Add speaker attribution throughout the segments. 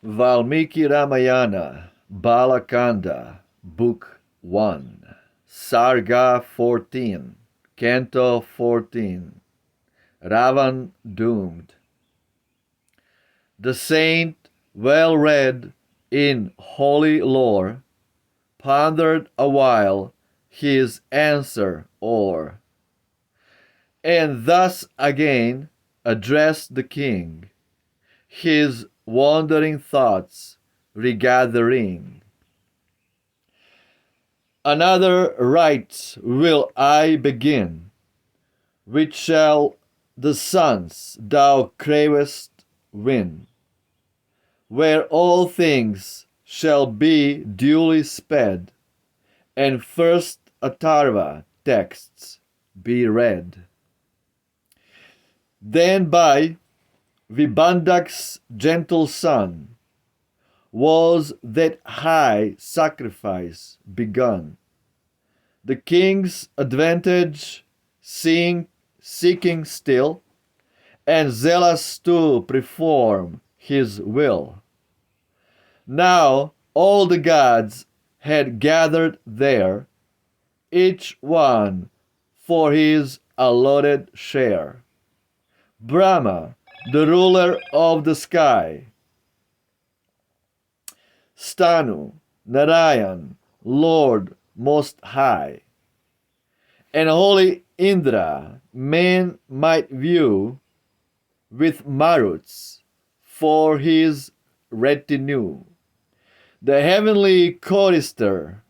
Speaker 1: Valmiki Ramayana, Bala Kanda, Book 1, Sarga 14, Canto 14, Ravan doomed. The saint, well read in holy lore, pondered awhile his answer o'er, and thus again addressed the king, his wandering thoughts regathering. Another rite will I begin, which shall the sons thou cravest win, where all things shall be duly sped, and first Atharva texts be read. Then by Vibandak's gentle son was that high sacrifice begun, the king's advantage seeking still, and zealous to perform his will. Now all the gods had gathered there, each one for his allotted share. Brahma, the ruler of the sky, Stanu, Narayan, Lord Most High, and holy Indra men might view with Maruts for his retinue, the heavenly chorister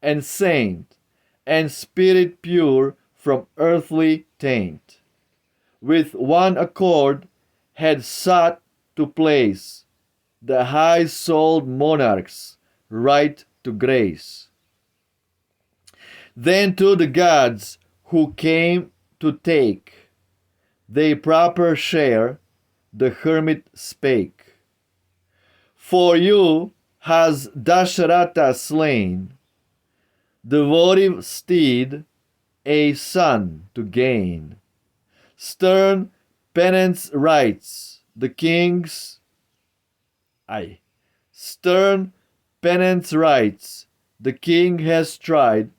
Speaker 1: and saint and spirit pure from earthly taint, with one accord had sought to place the high-souled monarch's right to grace. Then to the gods who came to take their proper share, the hermit spake. For you has Dasharatha slain, the votive steed, a son to gain. Stern penance rites the king's stern penance rites the king has tried,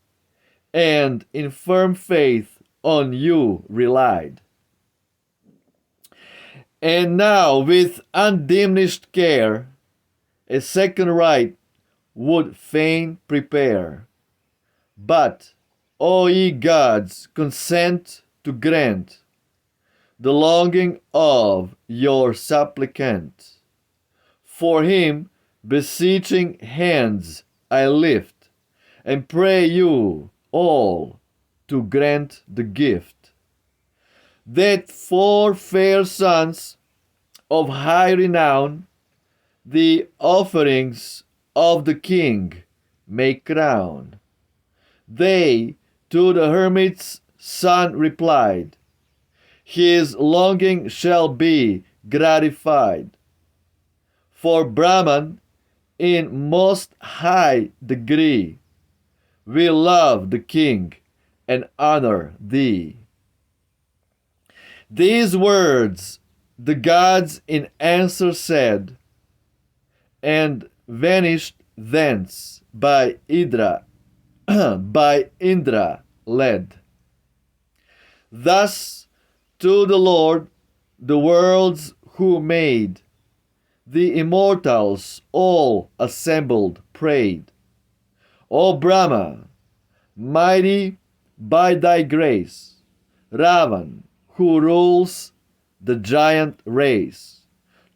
Speaker 1: and in firm faith on you relied. And now with undiminished care a second rite would fain prepare. But, O ye gods, consent to grant the longing of your supplicant. For him beseeching hands I lift, and pray you all to grant the gift, that for fair sons of high renown the offerings of the king may crown. They to the hermit's son replied, his longing shall be gratified. For Brahman, in most high degree, we love the king and honor thee. These words the gods in answer said, and vanished thence by Indra led. Thus to the Lord the worlds who made, the immortals all assembled prayed. O Brahma, mighty by thy grace, Ravan, who rules the giant race,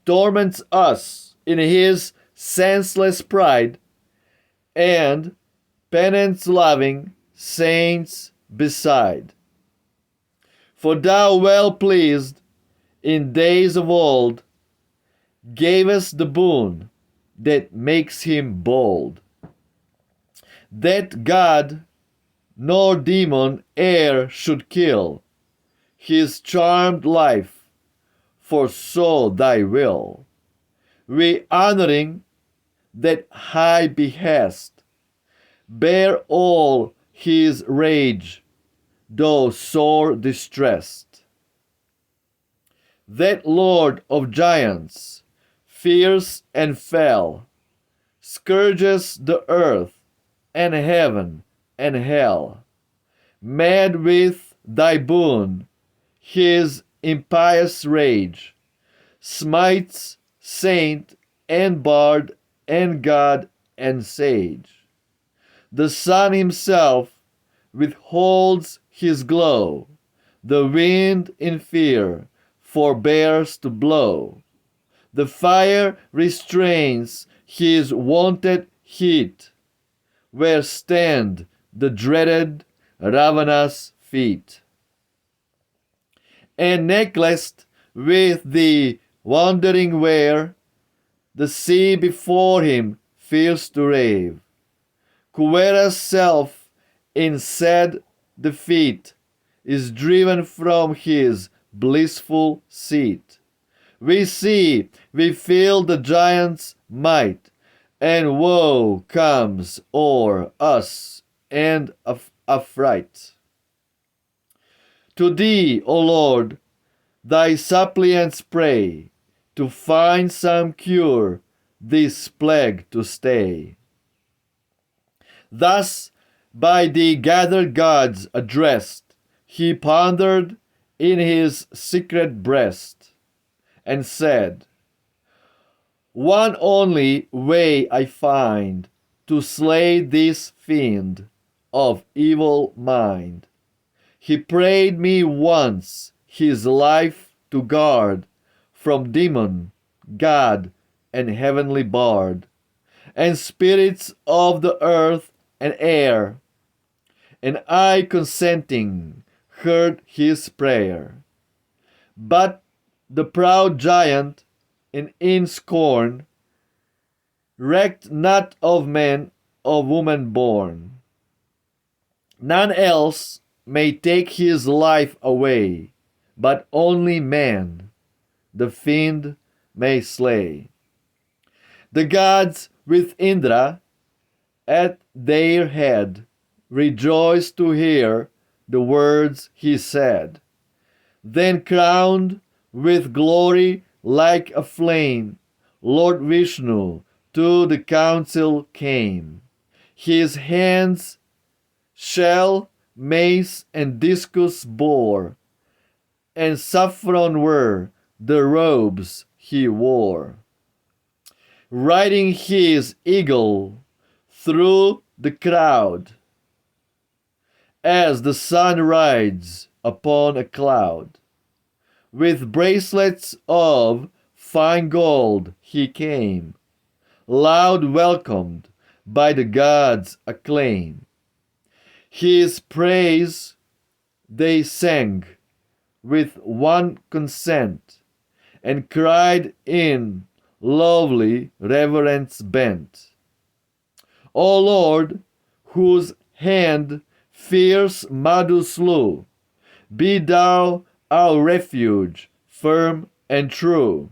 Speaker 1: torments us in his senseless pride, and penance-loving saints beside. For thou well pleased in days of old, gavest the boon that makes him bold, that God nor demon e'er should kill his charmed life, for so thy will. We honoring that high behest, bear all his rage, though sore distressed. That Lord of giants, fierce and fell, scourges the earth and heaven and hell. Mad with thy boon, his impious rage smites saint and bard and god and sage. The sun himself withholds his glow, the wind in fear forbears to blow. The fire restrains his wonted heat, where stand the dreaded Ravana's feet. And necklaced with the wandering ware, the sea before him feels to rave. Kuvera's self in sad defeat is driven from his blissful seat. We see, we feel the giant's might, and woe comes o'er us and affright. To thee, O Lord, thy suppliants pray, to find some cure this plague to stay. Thus, by the gathered gods addressed, he pondered in his secret breast, and said, one only way I find to slay this fiend of evil mind. He prayed me once his life to guard from demon, god, and heavenly bard, and spirits of the earth and air, and I consenting heard his prayer. But the proud giant, in scorn, recked not of man or woman born. None else may take his life away, but only man the fiend may slay. The gods with Indra at their head rejoiced to hear the words he said. Then crowned with glory like a flame, Lord Vishnu to the council came. His hands shell, mace, and discus bore, and saffron were the robes he wore. Riding his eagle through the crowd, as the sun rides upon a cloud. With bracelets of fine gold he came, loud welcomed by the gods' acclaim. His praise they sang with one consent, and cried in lovely reverence bent. O Lord, whose hand fierce Madhu slew, be thou our refuge, firm and true.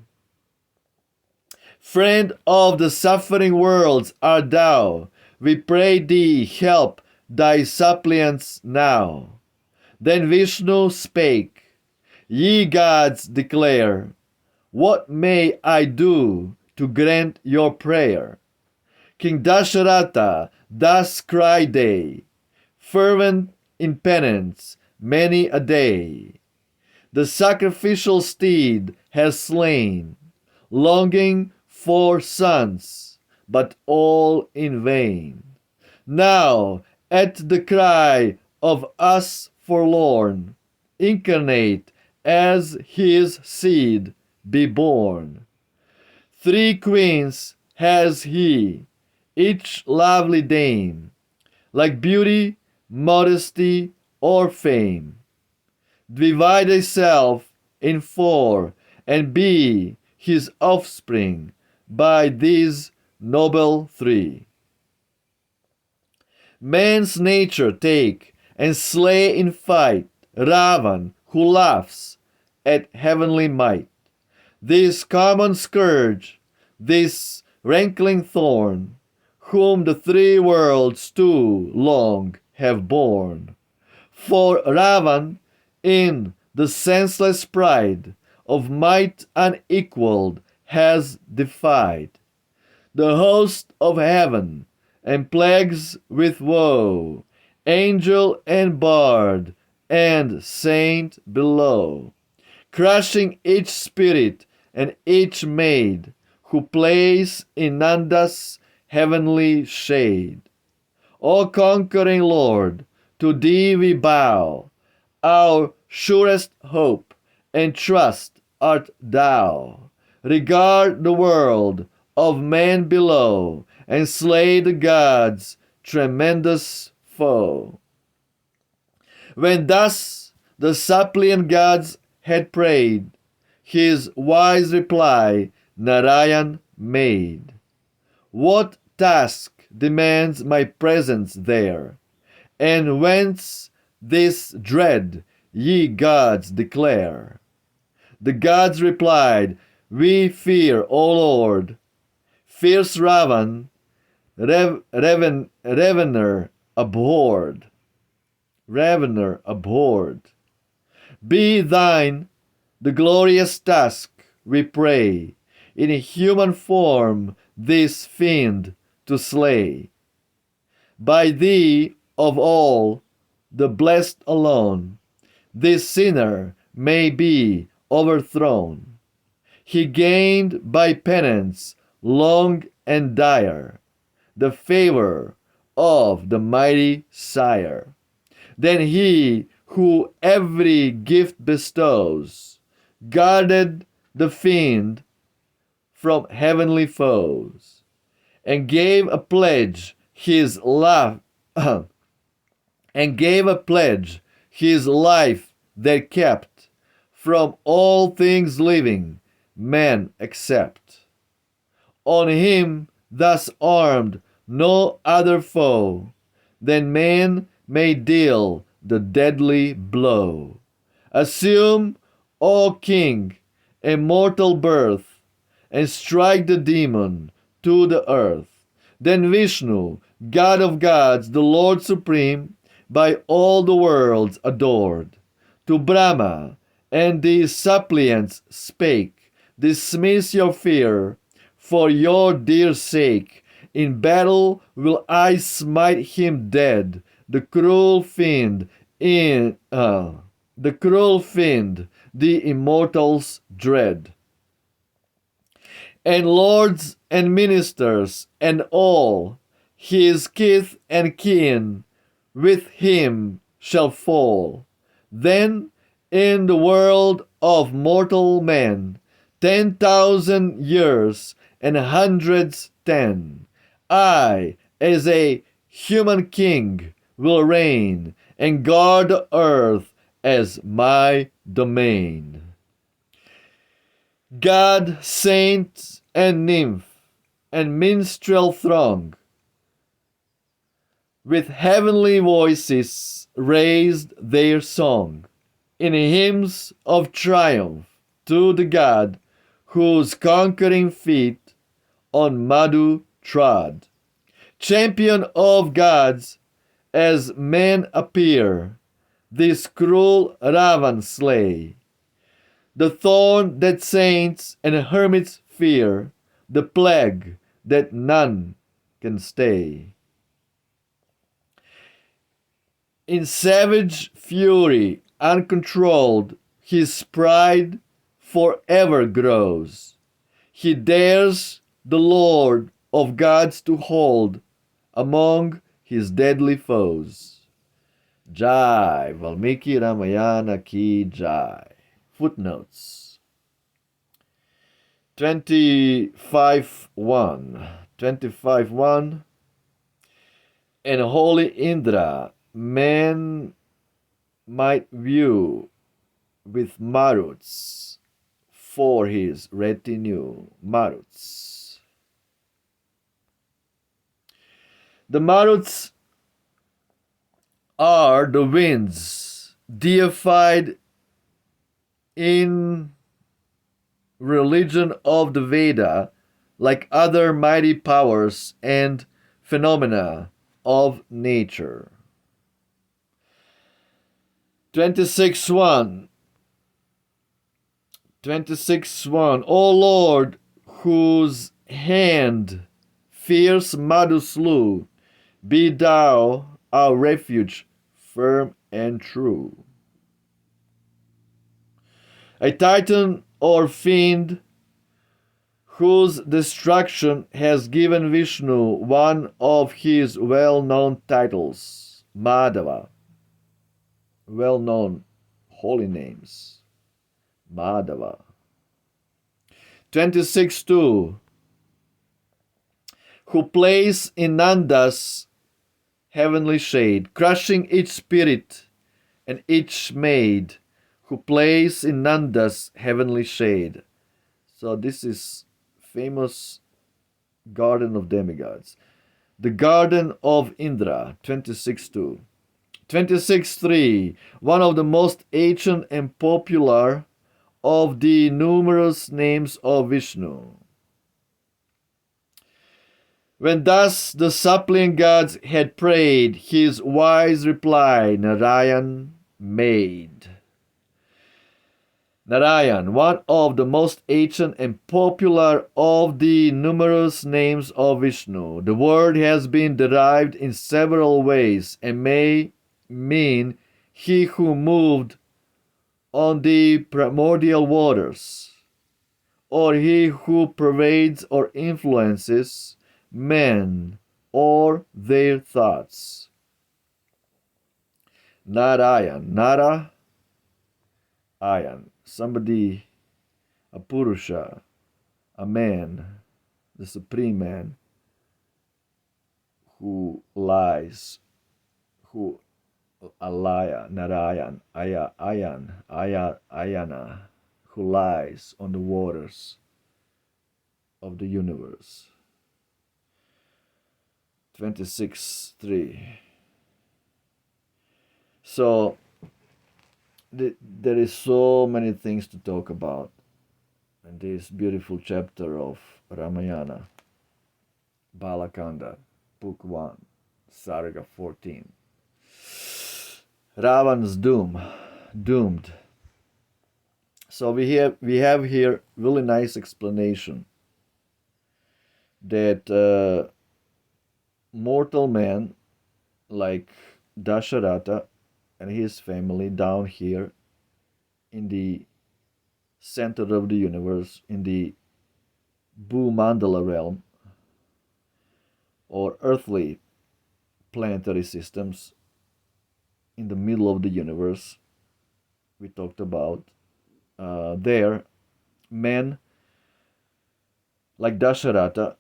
Speaker 1: Friend of the suffering worlds art thou, we pray thee help thy suppliants now. Then Vishnu spake, ye gods declare, what may I do to grant your prayer? King Dasharatha thus cried they, fervent in penance many a day. The sacrificial steed has slain, longing for sons, but all in vain. Now, at the cry of us forlorn, incarnate as his seed be born. 3 queens has he, each lovely dame, like beauty, modesty, or fame. Divide thyself in 4, and be his offspring by these noble 3. Man's nature take, and slay in fight Ravan, who laughs at heavenly might. This common scourge, this rankling thorn, whom the 3 worlds too long have borne. For Ravan, in the senseless pride of might unequaled, has defied the host of heaven, and plagues with woe, angel and bard, and saint below, crushing each spirit and each maid who plays in Nanda's heavenly shade. O conquering Lord, to thee we bow, our surest hope and trust art thou. Regard the world of men below, and slay the gods' tremendous foe. When thus the suppliant gods had prayed, his wise reply Narayan made. What task demands my presence there? And whence this dread, ye gods declare? The gods replied, We fear, O Lord, fierce Ravan, Ravener abhorred. Ravener abhorred. Be thine the glorious task, we pray, in human form this fiend to slay. By thee, of all, the blessed alone, this sinner may be overthrown. He gained by penance long and dire the favor of the mighty Sire. Then he who every gift bestows guarded the fiend from heavenly foes, and gave a pledge his life that kept from all things living, men except. On him thus armed no other foe than man may deal the deadly blow. Assume, O King, a mortal birth, and strike the demon to the earth. Then Vishnu, God of gods, the Lord supreme, by all the worlds adored, to Brahma and the suppliants spake, Dismiss your fear, for your dear sake. In battle will I smite him dead, the cruel fiend, the immortals dread. And lords and ministers and all his kith and kin with him shall fall. Then in the world of mortal men 10,000 years and hundreds 10, I, as a human king, will reign and guard the earth as my domain. God, saint, and nymph, and minstrel throng, with heavenly voices raised their song in hymns of triumph to the God whose conquering feet on Madhu trod. Champion of gods, as men appear, this cruel Ravan slay. The thorn that saints and hermits fear, the plague that none can stay. In savage fury, uncontrolled, his pride forever grows. He dares the Lord of gods to hold among his deadly foes. Jai, Valmiki Ramayana ki Jai. Footnotes 25:1 And holy Indra man might view with Maruts for his retinue. Maruts. The Maruts are the winds deified in religion of the Veda, like other mighty powers and phenomena of nature. 26:1 O Lord, whose hand fierce Madhu slew, be thou our refuge firm and true. A titan or fiend whose destruction has given Vishnu one of his well-known titles, Madhava, well-known holy names, Madhava. 26:2, who plays in Nanda's heavenly shade, crushing each spirit and each maid, who plays in Nanda's heavenly shade. So this is famous garden of demigods. The garden of Indra, 26:2. 26:3, one of the most ancient and popular of the numerous names of Vishnu. When thus the suppliant gods had prayed, his wise reply Narayan made. Narayan, one of the most ancient and popular of the numerous names of Vishnu. The word has been derived in several ways and may mean he who moved on the primordial waters, or he who pervades or influences men or their thoughts. Narayan, Nara, Ayan, somebody, a Purusha, a man, the supreme man who lies, who Alaya, Narayan, Ayana, who lies on the waters of the universe. 26:3. So there is so many things to talk about in this beautiful chapter of Ramayana, Bala Kanda, Book 1, Sarga 14. Ravan's doomed. So we have here really nice explanation that mortal man like Dasharatha and his family down here in the center of the universe, in the Bhumandala realm or earthly planetary systems in the middle of the universe, we talked about there, men like Dasharatha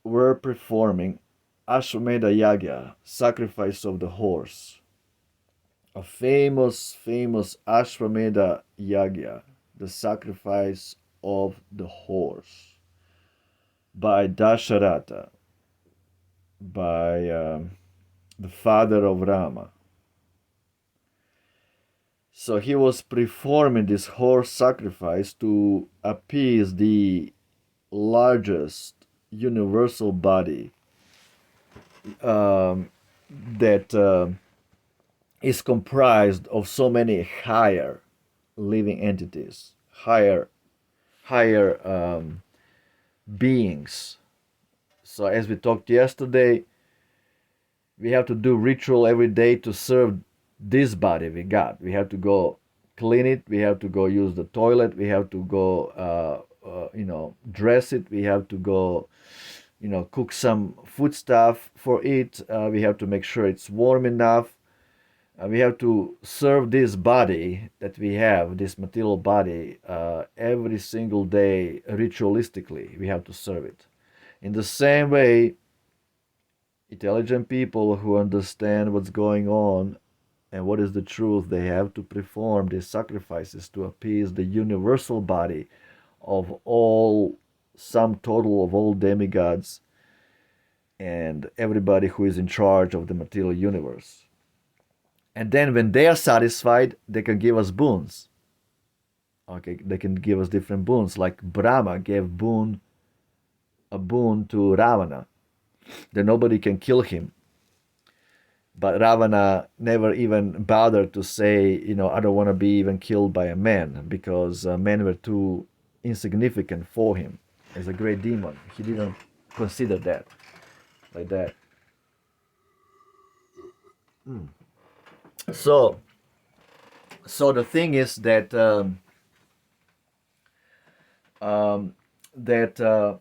Speaker 1: were performing Ashwamedha Yagya, sacrifice of the horse. A famous Ashwamedha Yagya, the sacrifice of the horse, by Dasharatha, by the father of Rama. So he was performing this horse sacrifice to appease the largest universal body that is comprised of so many higher living entities, higher beings. So as we talked yesterday, we have to do ritual every day to serve this body we got. We have to go clean it. We have to go use the toilet. We have to go, dress it. We have to go, cook some food stuff for it. We have to make sure it's warm enough. We have to serve this body that we have, this material body, every single day ritualistically. We have to serve it. In the same way, intelligent people who understand what's going on and what is the truth, they have to perform these sacrifices to appease the universal body of all, sum total of all demigods and everybody who is in charge of the material universe. And then when they are satisfied, they can give us boons. Okay, they can give us different boons, like Brahma gave a boon to Ravana, that nobody can kill him. But Ravana never even bothered to say, I don't want to be even killed by a man, because men were too insignificant for him. as a great demon. He didn't consider that like that. So, so the thing is that um, that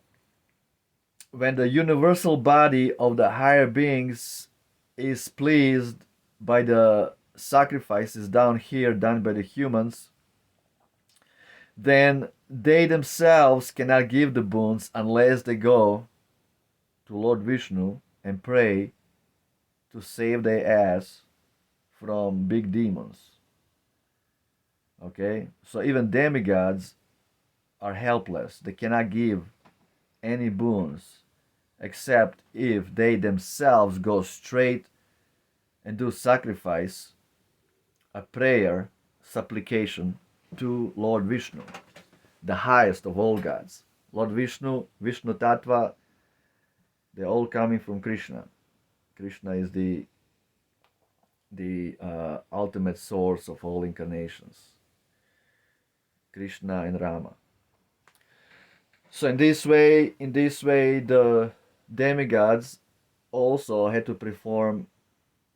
Speaker 1: when the universal body of the higher beings is pleased by the sacrifices down here done by the humans, then they themselves cannot give the boons unless they go to Lord Vishnu and pray to save their ass from big demons. Okay? So even demigods are helpless. They cannot give any boons except if they themselves go straight and do sacrifice, a prayer, supplication to Lord Vishnu, the highest of all gods. Lord Vishnu, Vishnu Tattva, they're all coming from Krishna. Krishna is the ultimate source of all incarnations. Krishna and Rama. So in this way, the demigods also had to perform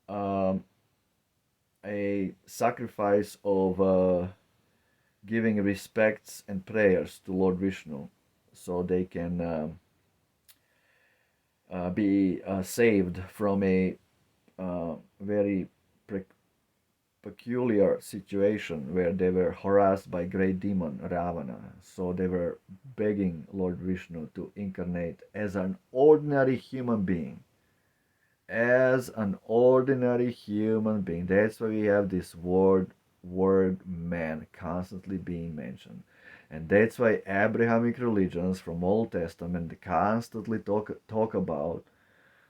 Speaker 1: a sacrifice of giving respects and prayers to Lord Vishnu, so they can be saved from a very peculiar situation where they were harassed by great demon Ravana. So they were begging Lord Vishnu to incarnate as an ordinary human being. As an ordinary human being. That's why we have this word man constantly being mentioned. And that's why Abrahamic religions from Old Testament constantly talk about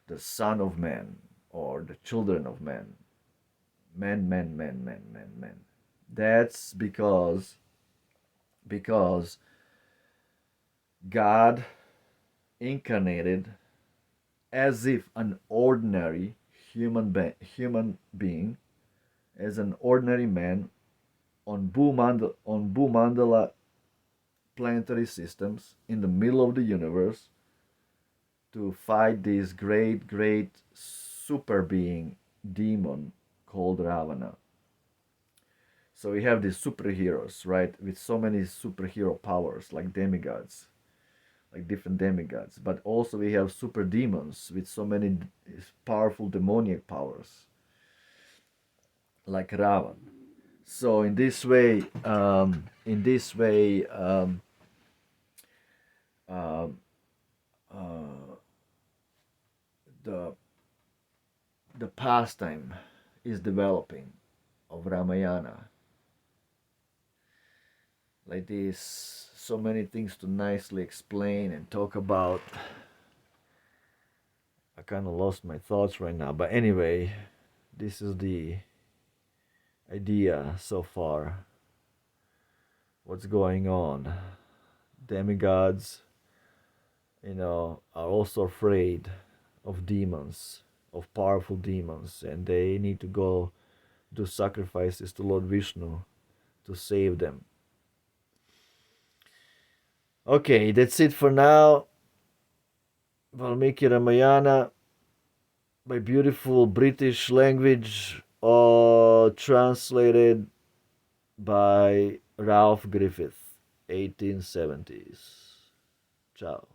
Speaker 1: the Son of Man or the children of man. Men. That's because God incarnated as if an ordinary human being, as an ordinary man on Bhumandala planetary systems in the middle of the universe to fight this great super being demon called Ravana. So we have these superheroes, right, with so many superhero powers like demigods, like different demigods, but also we have super demons with so many powerful demoniac powers like Ravan. So in this way uh, uh, the the pastime is developing of Ramayana. Like this, so many things to nicely explain and talk about. I kind of lost my thoughts right now, but anyway, this is the idea so far. What's going on? Demigods, are also afraid of demons, of powerful demons, and they need to go do sacrifices to Lord Vishnu to save them. Okay, that's it for now. Valmiki Ramayana by beautiful British language, translated by Ralph Griffith, 1870s. Ciao.